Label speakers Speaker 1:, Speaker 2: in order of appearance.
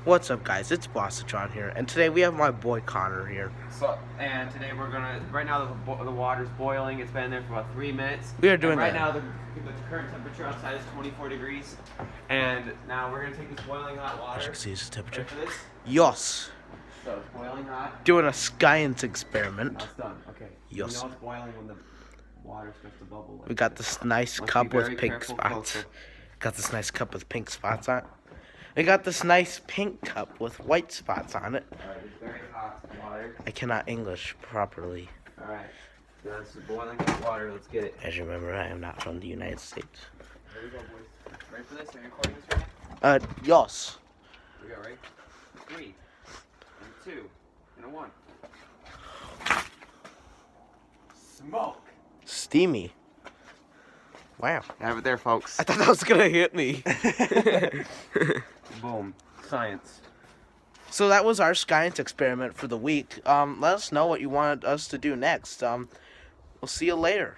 Speaker 1: What's up, guys? It's Bossatron here, and today we have my boy Connor here.
Speaker 2: And today we're gonna. Right now the water's boiling. It's been in there for about 3 minutes.
Speaker 1: We are doing
Speaker 2: and right
Speaker 1: that.
Speaker 2: now the current temperature outside is 24 degrees. And now we're gonna take this boiling hot
Speaker 1: As
Speaker 2: water.
Speaker 1: you can see, this is temperature.
Speaker 2: Ready for this?
Speaker 1: Yes.
Speaker 2: So it's boiling hot.
Speaker 1: Doing a science
Speaker 2: Now
Speaker 1: experiment.
Speaker 2: it's done. Okay.
Speaker 1: Yes.
Speaker 2: You know it's boiling when the water starts to bubble. Like
Speaker 1: We got this nice
Speaker 2: Must
Speaker 1: cup
Speaker 2: be
Speaker 1: with
Speaker 2: very
Speaker 1: pink
Speaker 2: careful,
Speaker 1: spots.
Speaker 2: Coco.
Speaker 1: Got this nice cup with pink spots on it. We got this nice pink cup with white spots on it.
Speaker 2: All right. It's very hot water.
Speaker 1: I cannot English properly.
Speaker 2: All right. So this is boiling hot water. Let's get it.
Speaker 1: As you remember, I am not from the United States.
Speaker 2: Here we go, boys. Ready for this? Are you recording this right now?
Speaker 1: Yes.
Speaker 2: Here we go, right? 3, and 2, and a 1. Smoke!
Speaker 1: Steamy. Wow.
Speaker 2: Have it there, folks.
Speaker 1: I thought that was gonna hit me.
Speaker 2: Boom. Science.
Speaker 1: So that was our science experiment for the week. Let us know what you wanted us to do next. We'll see you later.